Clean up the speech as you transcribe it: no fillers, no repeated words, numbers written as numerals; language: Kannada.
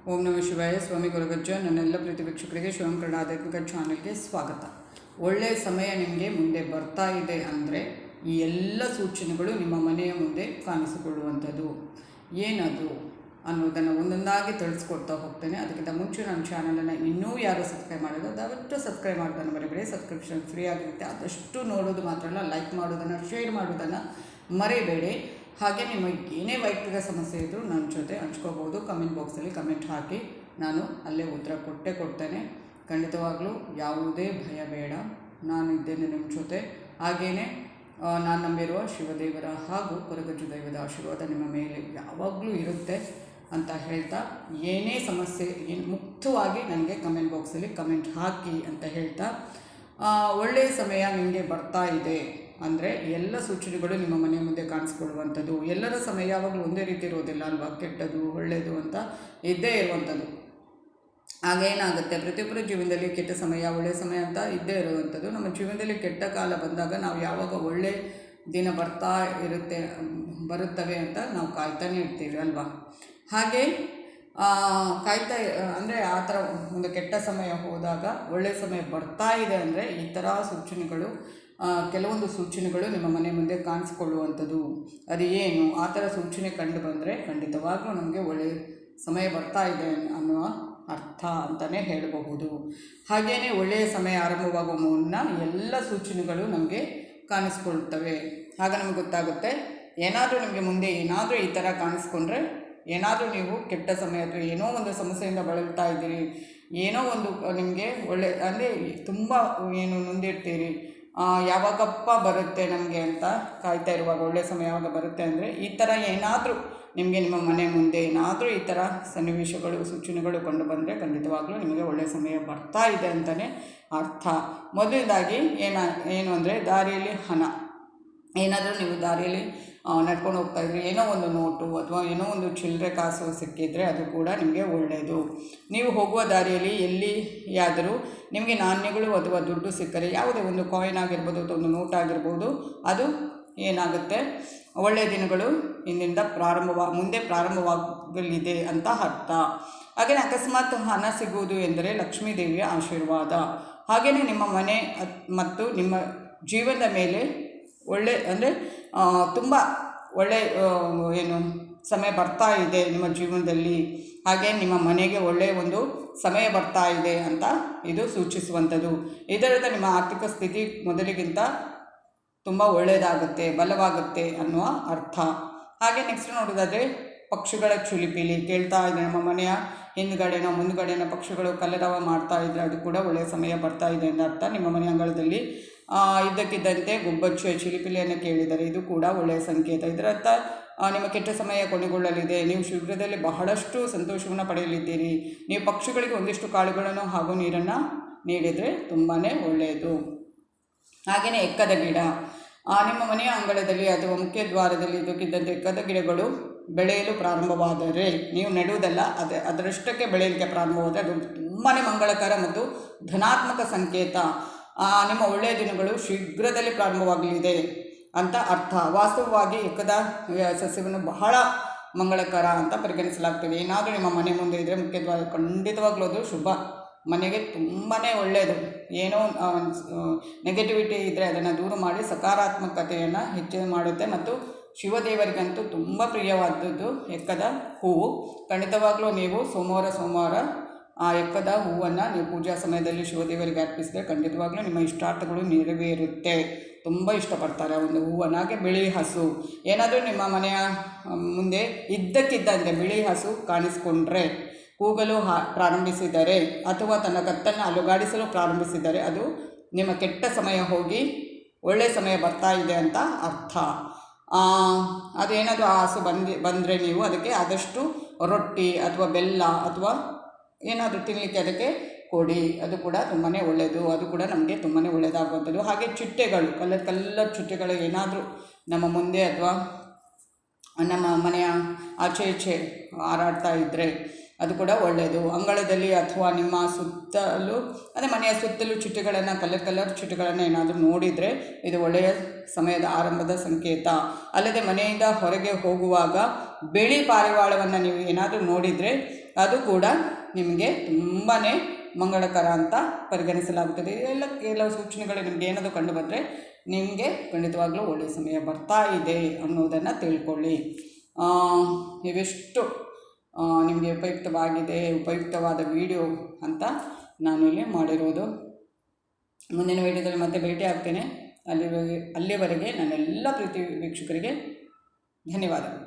ಓಂ ನಮಃ ಶಿವಾಯ. ಸ್ವಾಮಿ ಗುರುಗಜ್ಜ. ನನ್ನೆಲ್ಲ ಪ್ರೀತಿ ವೀಕ್ಷಕರಿಗೆ ಶಿವಂ ಕನ್ನಡ ಆಧ್ಯಾತ್ಮಿಕ ಚಾನಲ್ಗೆ ಸ್ವಾಗತ. ಒಳ್ಳೆಯ ಸಮಯ ನಿಮಗೆ ಮುಂದೆ ಬರ್ತಾ ಇದೆ ಅಂದರೆ ಈ ಎಲ್ಲ ಸೂಚನೆಗಳು ನಿಮ್ಮ ಮನೆಯ ಮುಂದೆ ಕಾಣಿಸಿಕೊಳ್ಳುವಂಥದ್ದು. ಏನದು ಅನ್ನೋದನ್ನು ಒಂದೊಂದಾಗಿ ತಿಳಿಸ್ಕೊಡ್ತಾ ಹೋಗ್ತೇನೆ. ಅದಕ್ಕಿಂತ ಮುಂಚೆ ನನ್ನ ಚಾನಲನ್ನು ಇನ್ನೂ ಯಾರು ಸಬ್ಸ್ಕ್ರೈಬ್ ಮಾಡೋದು ದಯವಿಟ್ಟು ಸಬ್ಸ್ಕ್ರೈಬ್ ಮಾಡೋದನ್ನು ಮರಿಬೇಡಿ. ಸಬ್ಸ್ಕ್ರಿಪ್ಷನ್ ಫ್ರೀ ಆಗಿರುತ್ತೆ. ಆದಷ್ಟು ನೋಡೋದು ಮಾತ್ರ ಅಲ್ಲ, ಲೈಕ್ ಮಾಡೋದನ್ನು, ಶೇರ್ ಮಾಡೋದನ್ನು ಮರಿಬೇಡಿ. ಹಾಗೆ ನಿಮಗೆ ಏನೇ ವೈಯಕ್ತಿಕ ಸಮಸ್ಯೆ ಇದ್ದರೂ ನನ್ನ ಜೊತೆ ಹಂಚ್ಕೋಬೋದು. ಕಮೆಂಟ್ ಬಾಕ್ಸಲ್ಲಿ ಕಮೆಂಟ್ ಹಾಕಿ, ನಾನು ಅಲ್ಲೇ ಉತ್ತರ ಕೊಡ್ತೇನೆ. ಖಂಡಿತವಾಗಲೂ ಯಾವುದೇ ಭಯ ಬೇಡ, ನಾನು ಇದ್ದೇನೆ ನಿಮ್ಮ ಜೊತೆ. ಹಾಗೆಯೇ ನಾನು ನಂಬಿರುವ ಶಿವದೇವರ ಹಾಗೂ ಕೊರಗಜ್ಜು ದೈವದ ಆಶೀರ್ವಾದ ನಿಮ್ಮ ಮೇಲೆ ಯಾವಾಗಲೂ ಇರುತ್ತೆ ಅಂತ ಹೇಳ್ತಾ, ಏನೇ ಸಮಸ್ಯೆ ಮುಕ್ತವಾಗಿ ನನಗೆ ಕಮೆಂಟ್ ಬಾಕ್ಸಲ್ಲಿ ಕಮೆಂಟ್ ಹಾಕಿ ಅಂತ ಹೇಳ್ತಾ, ಒಳ್ಳೆಯ ಸಮಯ ನಿಮಗೆ ಬರ್ತಾ ಇದೆ ಅಂದರೆ ಎಲ್ಲ ಸೂಚನೆಗಳು ನಿಮ್ಮ ಮನೆ ಮುಂದೆ ಕಾಣಿಸ್ಕೊಳ್ಳುವಂಥದ್ದು. ಎಲ್ಲರ ಸಮಯ ಯಾವಾಗಲೂ ಒಂದೇ ರೀತಿ ಇರೋದಿಲ್ಲ ಅಲ್ವಾ? ಕೆಟ್ಟದ್ದು ಒಳ್ಳೆಯದು ಅಂತ ಇದ್ದೇ ಇರುವಂಥದ್ದು. ಆಗೇನಾಗುತ್ತೆ, ಪ್ರತಿಯೊಬ್ಬರ ಜೀವನದಲ್ಲಿ ಕೆಟ್ಟ ಸಮಯ ಒಳ್ಳೆಯ ಸಮಯ ಅಂತ ಇದ್ದೇ ಇರುವಂಥದ್ದು. ನಮ್ಮ ಜೀವನದಲ್ಲಿ ಕೆಟ್ಟ ಕಾಲ ಬಂದಾಗ ನಾವು ಯಾವಾಗ ಒಳ್ಳೆಯ ದಿನ ಬರುತ್ತವೆ ಅಂತ ನಾವು ಕಾಯ್ತಾನೆ ಇರ್ತೀವಿ ಅಲ್ವಾ? ಹಾಗೆ ಕಾಯ್ತಾ ಅಂದರೆ ಆ ಥರ ಒಂದು ಕೆಟ್ಟ ಸಮಯ ಹೋದಾಗ ಒಳ್ಳೆಯ ಸಮಯ ಬರ್ತಾ ಇದೆ ಅಂದರೆ ಈ ಥರ ಸೂಚನೆಗಳು, ಕೆಲವೊಂದು ಸೂಚನೆಗಳು ನಿಮ್ಮ ಮನೆ ಮುಂದೆ ಕಾಣಿಸ್ಕೊಳ್ಳುವಂಥದ್ದು. ಅದು ಏನು ಆ ಥರ ಸೂಚನೆ ಕಂಡು ಬಂದರೆ ಖಂಡಿತವಾಗ್ಲೂ ನಮಗೆ ಒಳ್ಳೆಯ ಸಮಯ ಬರ್ತಾ ಇದೆ ಅನ್ನುವ ಅರ್ಥ ಅಂತಲೇ ಹೇಳಬಹುದು. ಹಾಗೆಯೇ ಒಳ್ಳೆಯ ಸಮಯ ಆರಂಭವಾಗುವ ಮುನ್ನ ಎಲ್ಲ ಸೂಚನೆಗಳು ನಮಗೆ ಕಾಣಿಸ್ಕೊಳ್ತವೆ. ಆಗ ನಮಗೆ ಗೊತ್ತಾಗುತ್ತೆ, ಏನಾದರೂ ನಿಮಗೆ ಮುಂದೆ ಏನಾದರೂ ಈ ಥರ ಕಾಣಿಸ್ಕೊಂಡ್ರೆ, ಏನಾದರೂ ನೀವು ಕೆಟ್ಟ ಸಮಯ ಅಥವಾ ಏನೋ ಒಂದು ಸಮಸ್ಯೆಯಿಂದ ಬಳಲ್ತಾ ಇದ್ದೀರಿ, ಏನೋ ಒಂದು ನಿಮಗೆ ಅಂದರೆ ತುಂಬ ನೊಂದಿರ್ತೀರಿ, ಯಾವಾಗಪ್ಪ ಬರುತ್ತೆ ನಮಗೆ ಅಂತ ಕಾಯ್ತಾ ಇರುವಾಗ ಒಳ್ಳೆಯ ಸಮಯ ಯಾವಾಗ ಬರುತ್ತೆ ಅಂದರೆ ಈ ಥರ ಏನಾದರೂ ನಿಮಗೆ ನಿಮ್ಮ ಮನೆ ಮುಂದೆ ಏನಾದರೂ ಈ ಥರ ಸನ್ನಿವೇಶಗಳು ಸೂಚನೆಗಳು ಕಂಡು ಬಂದರೆ ಖಂಡಿತವಾಗ್ಲೂ ನಿಮಗೆ ಒಳ್ಳೆಯ ಸಮಯ ಬರ್ತಾ ಇದೆ ಅಂತಲೇ ಅರ್ಥ. ಮೊದಲನೇದಾಗಿ ಏನು ಅಂದರೆ ದಾರಿಯಲ್ಲಿ ಹಣ. ಏನಾದರೂ ನೀವು ದಾರಿಯಲ್ಲಿ ನಡ್ಕೊಂಡು ಹೋಗ್ತಾಯಿದ್ರಿ, ಏನೋ ಒಂದು ನೋಟು ಅಥವಾ ಏನೋ ಒಂದು ಚಿಲ್ಲರೆ ಕಾಸು ಸಿಕ್ಕಿದರೆ ಅದು ಕೂಡ ನಿಮಗೆ ಒಳ್ಳೆಯದು. ನೀವು ಹೋಗುವ ದಾರಿಯಲ್ಲಿ ಎಲ್ಲಿಯಾದರೂ ನಿಮಗೆ ನಾಣ್ಯಗಳು ಅಥವಾ ದುಡ್ಡು ಸಿಕ್ಕರೆ, ಯಾವುದೇ ಒಂದು ಕಾಯಿನ್ ಆಗಿರ್ಬೋದು ಅಥವಾ ಒಂದು ನೋಟ್ ಆಗಿರ್ಬೋದು, ಅದು ಏನಾಗುತ್ತೆ, ಒಳ್ಳೆಯ ದಿನಗಳು ಇಂದಿಂದ ಮುಂದೆ ಪ್ರಾರಂಭವಾಗಲಿದೆ ಅಂತ ಅರ್ಥ. ಹಾಗೆಯೇ ಅಕಸ್ಮಾತ್ ಹಣ ಸಿಗುವುದು ಎಂದರೆ ಲಕ್ಷ್ಮೀ ದೇವಿಯ ಆಶೀರ್ವಾದ. ಹಾಗೆಯೇ ನಿಮ್ಮ ಮನೆ ಮತ್ತು ನಿಮ್ಮ ಜೀವನದ ಮೇಲೆ ಅಂದರೆ ತುಂಬ ಒಳ್ಳೆಯ ಸಮಯ ಬರ್ತಾ ಇದೆ ನಿಮ್ಮ ಜೀವನದಲ್ಲಿ. ಹಾಗೆ ನಿಮ್ಮ ಮನೆಗೆ ಒಳ್ಳೆಯ ಒಂದು ಸಮಯ ಬರ್ತಾ ಇದೆ ಅಂತ ಇದು ಸೂಚಿಸುವಂಥದ್ದು. ಇದರಿಂದ ನಿಮ್ಮ ಆರ್ಥಿಕ ಸ್ಥಿತಿ ಮೊದಲಿಗಿಂತ ತುಂಬ ಒಳ್ಳೆಯದಾಗುತ್ತೆ, ಬಲವಾಗುತ್ತೆ ಅನ್ನುವ ಅರ್ಥ. ಹಾಗೆ ನೆಕ್ಸ್ಟ್ ನೋಡೋದಾದರೆ ಪಕ್ಷಿಗಳ ಚಿಲಿಪಿಲಿ ಕೇಳ್ತಾ ಇದೆ. ನಮ್ಮ ಮನೆಯ ಹಿಂದುಗಡೆನೋ ಮುಂದುಗಡೆನೋ ಪಕ್ಷಿಗಳು ಕಲರವ ಮಾಡ್ತಾ ಇದ್ದರೆ ಅದು ಕೂಡ ಒಳ್ಳೆಯ ಸಮಯ ಬರ್ತಾ ಇದೆ ಅಂತ ಅರ್ಥ. ನಿಮ್ಮ ಮನೆ ಅಂಗಳದಲ್ಲಿ ಇದ್ದಕ್ಕಿದ್ದಂತೆ ಗುಬ್ಬಚ್ಚು ಚಿಲಿಪಿಲಿಯನ್ನು ಕೇಳಿದರೆ ಇದು ಕೂಡ ಒಳ್ಳೆಯ ಸಂಕೇತ. ಇದರರ್ಥ ನಿಮ್ಮ ಕೆಟ್ಟ ಸಮಯ ಕೊನೆಗೊಳ್ಳಲಿದೆ, ನೀವು ಶೀಘ್ರದಲ್ಲಿ ಬಹಳಷ್ಟು ಸಂತೋಷವನ್ನು ಪಡೆಯಲಿದ್ದೀರಿ. ನೀವು ಪಕ್ಷಿಗಳಿಗೆ ಒಂದಿಷ್ಟು ಕಾಳುಗಳನ್ನು ಹಾಗೂ ನೀರನ್ನು ನೀಡಿದರೆ ತುಂಬಾ ಒಳ್ಳೆಯದು. ಹಾಗೆಯೇ ಎಕ್ಕದ ಗಿಡ. ನಿಮ್ಮ ಮನೆಯ ಅಂಗಳದಲ್ಲಿ ಅಥವಾ ಮುಖ್ಯ ದ್ವಾರದಲ್ಲಿ ಇದ್ದಕ್ಕಿದ್ದಂತೆ ಎಕ್ಕದ ಗಿಡಗಳು ಬೆಳೆಯಲು ಪ್ರಾರಂಭವಾದರೆ, ನೀವು ನೆಡುವುದಲ್ಲ, ಅದರಷ್ಟಕ್ಕೆ ಬೆಳೆಯಲಿಕ್ಕೆ ಪ್ರಾರಂಭವಾದರೆ ಅದು ತುಂಬಾ ಮಂಗಳಕರ ಮತ್ತು ಧನಾತ್ಮಕ ಸಂಕೇತ. ನಿಮ್ಮ ಒಳ್ಳೆಯ ದಿನಗಳು ಶೀಘ್ರದಲ್ಲಿ ಪ್ರಾರಂಭವಾಗಲಿದೆ ಅಂತ ಅರ್ಥ. ವಾಸ್ತವವಾಗಿ ಎಕ್ಕದ ಸಸ್ಯವನ್ನು ಬಹಳ ಮಂಗಳಕರ ಅಂತ ಪರಿಗಣಿಸಲಾಗ್ತದೆ. ಏನಾದರೂ ನಿಮ್ಮ ಮನೆ ಮುಂದೆ ಇದ್ದರೆ ಮುಖ್ಯದ್ವಾರ ಖಂಡಿತವಾಗ್ಲೂ ಅದು ಶುಭ, ಮನೆಗೆ ತುಂಬಾ ಒಳ್ಳೆಯದು. ಏನೋ ನೆಗೆಟಿವಿಟಿ ಇದ್ದರೆ ಅದನ್ನು ದೂರ ಮಾಡಿ ಸಕಾರಾತ್ಮಕತೆಯನ್ನು ಹೆಚ್ಚು ಮಾಡುತ್ತೆ. ಮತ್ತು ಶಿವದೇವರಿಗಂತೂ ತುಂಬ ಪ್ರಿಯವಾದದ್ದು ಎಕ್ಕದ ಹೂವು. ಖಂಡಿತವಾಗ್ಲೂ ನೀವು ಸೋಮವಾರ ಆ ಎಕ್ಕದ ಹೂವನ್ನು ನೀವು ಪೂಜಾ ಸಮಯದಲ್ಲಿ ಶಿವದೇವರಿಗೆ ಅರ್ಪಿಸಿದರೆ ಖಂಡಿತವಾಗ್ಲೂ ನಿಮ್ಮ ಇಷ್ಟಾರ್ಥಗಳು ನೆರವೇರುತ್ತೆ. ತುಂಬ ಇಷ್ಟಪಡ್ತಾರೆ ಆ ಒಂದು ಹೂವನ್ನು. ಹಾಗೆ ಬಿಳಿ ಹಸು. ಏನಾದರೂ ನಿಮ್ಮ ಮನೆಯ ಮುಂದೆ ಇದ್ದಕ್ಕಿದ್ದಂತೆ ಬಿಳಿ ಹಸು ಕಾಣಿಸ್ಕೊಂಡ್ರೆ, ಕೂಗಲು ಪ್ರಾರಂಭಿಸಿದರೆ ಅಥವಾ ತನ್ನ ಕತ್ತನ್ನು ಅಲುಗಾಡಿಸಲು ಪ್ರಾರಂಭಿಸಿದರೆ ಅದು ನಿಮ್ಮ ಕೆಟ್ಟ ಸಮಯ ಹೋಗಿ ಒಳ್ಳೆಯ ಸಮಯ ಬರ್ತಾ ಇದೆ ಅಂತ ಅರ್ಥ. ಅದೇನಾದರೂ ಆ ಹಸು ಬಂದರೆ ನೀವು ಅದಕ್ಕೆ ಆದಷ್ಟು ರೊಟ್ಟಿ ಅಥವಾ ಬೆಲ್ಲ ಅಥವಾ ಏನಾದರೂ ತಿನ್ನಲಿಕ್ಕೆ ಅದಕ್ಕೆ ಕೊಡಿ. ಅದು ಕೂಡ ತುಂಬಾ ಒಳ್ಳೆಯದು. ಅದು ಕೂಡ ನಮಗೆ ತುಂಬಾ ಒಳ್ಳೆಯದಾಗುವಂಥದ್ದು. ಹಾಗೆ ಚಿಟ್ಟೆಗಳು, ಕಲ್ಲರ್ ಚಿಟ್ಟೆಗಳು ಏನಾದರೂ ನಮ್ಮ ಮುಂದೆ ಅಥವಾ ನಮ್ಮ ಮನೆಯ ಆಚೆ ಈಚೆ ಹಾರಾಡ್ತಾ ಇದ್ದರೆ ಅದು ಕೂಡ ಒಳ್ಳೆಯದು. ಅಂಗಳದಲ್ಲಿ ಅಥವಾ ನಿಮ್ಮ ಸುತ್ತಲೂ ಮನೆಯ ಸುತ್ತಲೂ ಚಿಟ್ಟೆಗಳನ್ನು ಕಲ್ಲರ್ ಚಿಟ್ಟೆಗಳನ್ನು ಏನಾದರೂ ನೋಡಿದರೆ ಇದು ಒಳ್ಳೆಯ ಸಮಯದ ಆರಂಭದ ಸಂಕೇತ. ಅಲ್ಲದೆ ಮನೆಯಿಂದ ಹೊರಗೆ ಹೋಗುವಾಗ ಬಿಳಿ ಪಾರಿವಾಳವನ್ನು ನೀವು ಏನಾದರೂ ನೋಡಿದರೆ ಅದು ಕೂಡ ನಿಮಗೆ ತುಂಬಾ ಮಂಗಳಕರ ಅಂತ ಪರಿಗಣಿಸಲಾಗುತ್ತದೆ. ಕೆಲವು ಸೂಚನೆಗಳು ನಿಮಗೆ ಏನಾದರೂ ಕಂಡು ಬಂದರೆ ನಿಮಗೆ ಖಂಡಿತವಾಗ್ಲೂ ಒಳ್ಳೆಯ ಸಮಯ ಬರ್ತಾ ಇದೆ ಅನ್ನೋದನ್ನು ತಿಳ್ಕೊಳ್ಳಿ. ಇವೆಷ್ಟು ನಿಮಗೆ ಉಪಯುಕ್ತವಾದ ವಿಡಿಯೋ ಅಂತ ನಾನು ಇಲ್ಲಿ ಮಾಡಿರೋದು. ಮುಂದಿನ ವಿಡಿಯೋದಲ್ಲಿ ಮತ್ತೆ ಭೇಟಿ ಆಗ್ತೇನೆ. ಅಲ್ಲಿವರೆಗೆ ನನ್ನೆಲ್ಲ ಪ್ರೀತಿ ವೀಕ್ಷಕರಿಗೆ ಧನ್ಯವಾದಗಳು.